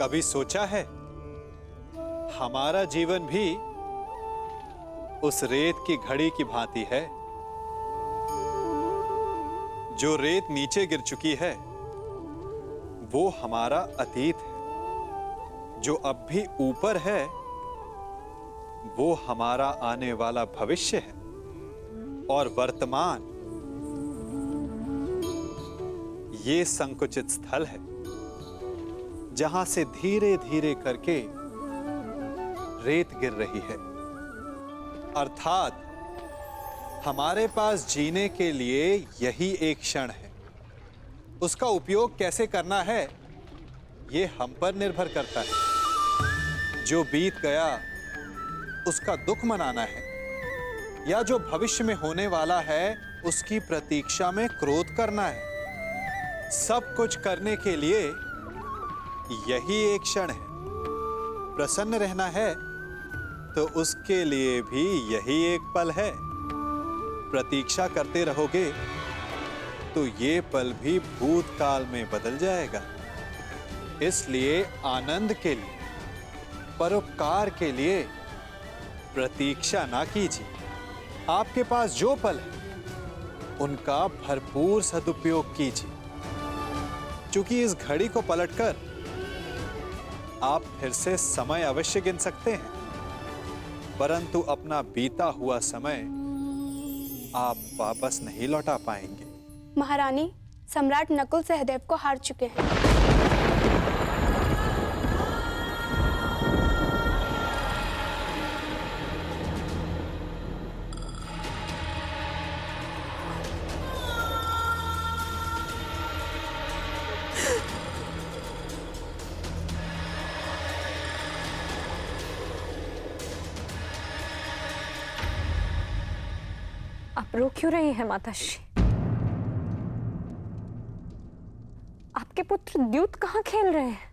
कभी सोचा है हमारा जीवन भी उस रेत की घड़ी की भांति है। जो रेत नीचे गिर चुकी है वो हमारा अतीत है, जो अब भी ऊपर है वो हमारा आने वाला भविष्य है, और वर्तमान ये संकुचित स्थल है जहां से धीरे धीरे करके रेत गिर रही है। अर्थात हमारे पास जीने के लिए यही एक क्षण है। उसका उपयोग कैसे करना है ये हम पर निर्भर करता है। जो बीत गया उसका दुख मनाना है, या जो भविष्य में होने वाला है उसकी प्रतीक्षा में क्रोध करना है। सब कुछ करने के लिए यही एक क्षण है। प्रसन्न रहना है तो उसके लिए भी यही एक पल है। प्रतीक्षा करते रहोगे तो ये पल भी भूतकाल में बदल जाएगा। इसलिए आनंद के लिए, परोपकार के लिए प्रतीक्षा ना कीजिए। आपके पास जो पल है उनका भरपूर सदुपयोग कीजिए, क्योंकि इस घड़ी को पलटकर आप फिर से समय अवश्य गिन सकते हैं, परंतु अपना बीता हुआ समय आप वापस नहीं लौटा पाएंगे। महारानी, सम्राट नकुल सहदेव को हार चुके हैं। आप रो क्यों रही है माताश्री? आपके पुत्र द्यूत कहाँ खेल रहे हैं?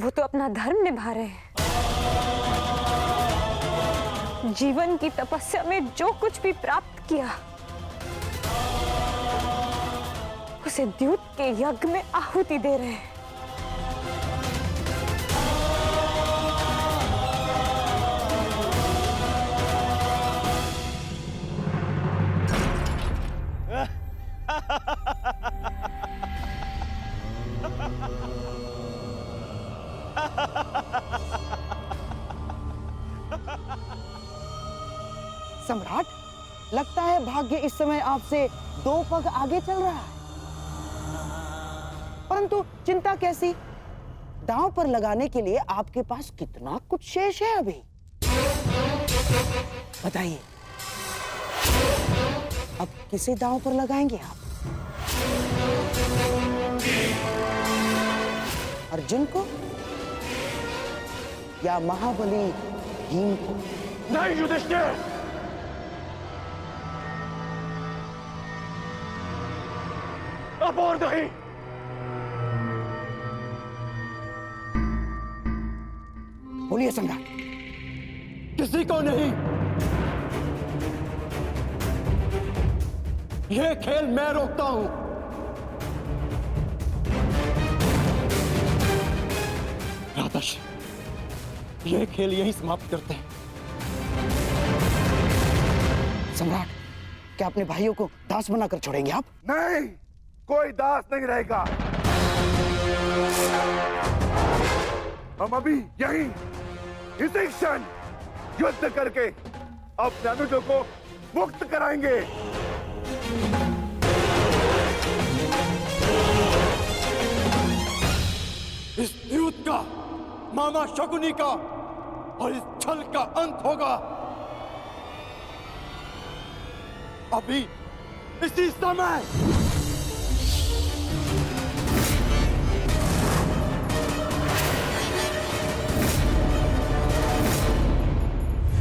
वो तो अपना धर्म निभा रहे हैं। जीवन की तपस्या में जो कुछ भी प्राप्त किया उसे द्यूत के यज्ञ में आहुति दे रहे हैं। सम्राट, लगता है भाग्य इस समय आपसे 2 पग आगे चल रहा है। परंतु चिंता कैसी? दांव पर लगाने के लिए आपके पास कितना कुछ शेष है अभी। बताइए, अब किसे दांव पर लगाएंगे आप? अर्जुन को या महाबली भीम को? नहीं युधिष्ठिर, अब और नहीं। बोलिए सम्राट। किसी को नहीं। ये खेल मैं रोकता हूं। राधश, ये खेल यही समाप्त करते हैं। सम्राट, क्या अपने भाइयों को दास बनाकर छोड़ेंगे आप? नहीं, कोई दास नहीं रहेगा। हम अभी यहीं इसी क्षण युद्ध करके अपने अनुजों को मुक्त कराएंगे। इस युद्ध का, मामा शकुनी का और इस छल का अंत होगा अभी, इसी समय।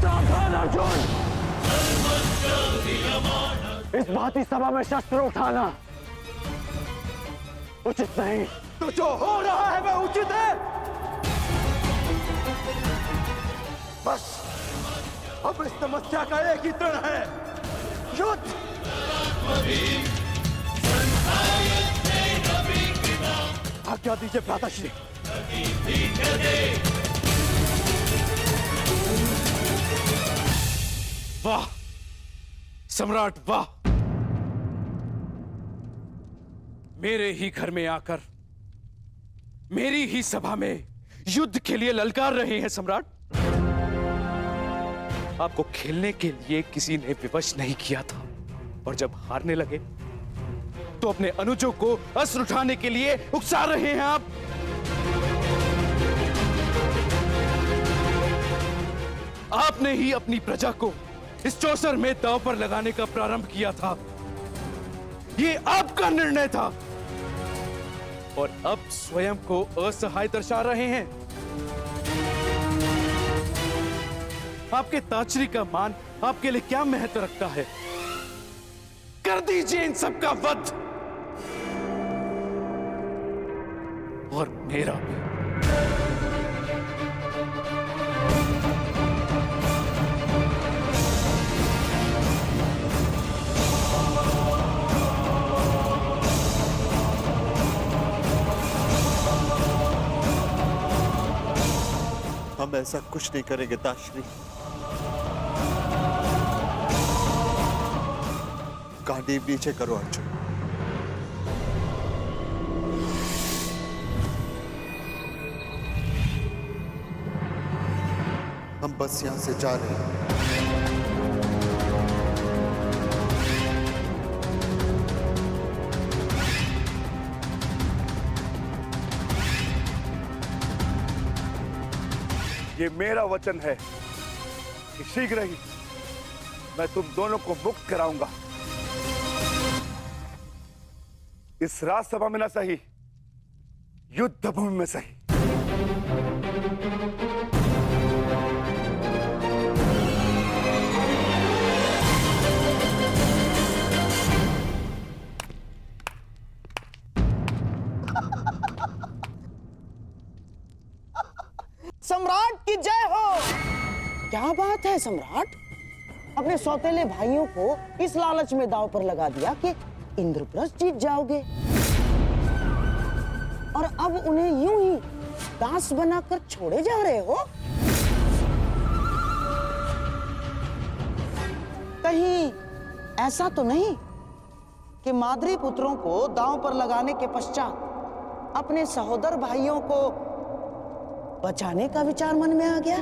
सावधान अर्जुन! इस भांति सभा में शस्त्र उठाना उचित नहीं। तो जो हो रहा है वह उचित है। बस अब इस समस्या का एक ही तरण है, युद्ध। आज्ञा दीजिए भ्राताश्री। वाह सम्राट वाह, मेरे ही घर में आकर मेरी ही सभा में युद्ध के लिए ललकार रहे हैं सम्राट। आपको खेलने के लिए किसी ने विवश नहीं किया था, और जब हारने लगे तो अपने अनुजों को अस्त्र उठाने के लिए उकसा रहे हैं आप। आपने ही अपनी प्रजा को इस चौसर में दांव पर लगाने का प्रारंभ किया था। ये आपका निर्णय था, और अब स्वयं को असहाय दर्शा रहे हैं। आपके ताचरी का मान आपके लिए क्या महत्व रखता है? कर दीजिए इन सबका वध, और मेरा भी। हम ऐसा कुछ नहीं करेंगे ताश्री। गांडीव नीचे करो अर्जुन। हम बस यहां से जा रहे हैं। ये मेरा वचन है कि शीघ्र ही मैं तुम दोनों को मुक्त कराऊंगा। इस राजसभा में न सही, युद्ध भूमि में सही। सम्राट की जय हो। क्या बात है सम्राट, अपने सौतेले भाइयों को इस लालच में दांव पर लगा दिया कि इंद्रप्रस्थ जीत जाओगे, और अब उन्हें यूं ही दास बनाकर छोड़े जा रहे हो। कहीं ऐसा तो नहीं कि माद्री पुत्रों को दांव पर लगाने के पश्चात अपने सहोदर भाइयों को बचाने का विचार मन में आ गया?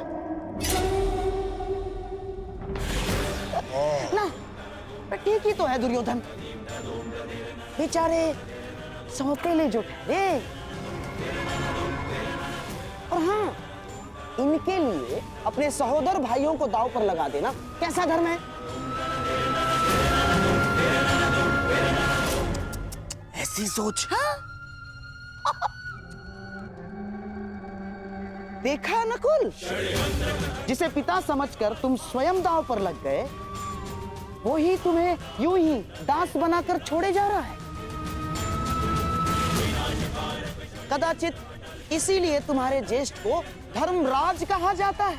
ना, ठीक ही तो है दुर्योधन, बेचारे सौतेले जो ठहरे। और हाँ, इनके लिए अपने सहोदर भाइयों को दांव पर लगा देना कैसा धर्म है? ऐसी सोच। हाँ? देखा नकुल, जिसे पिता समझकर तुम स्वयं दांव पर लग गए, वो ही तुम्हें यूं ही दास बनाकर छोड़े जा रहा है। कदाचित इसीलिए तुम्हारे ज्येष्ठ को धर्मराज कहा जाता है।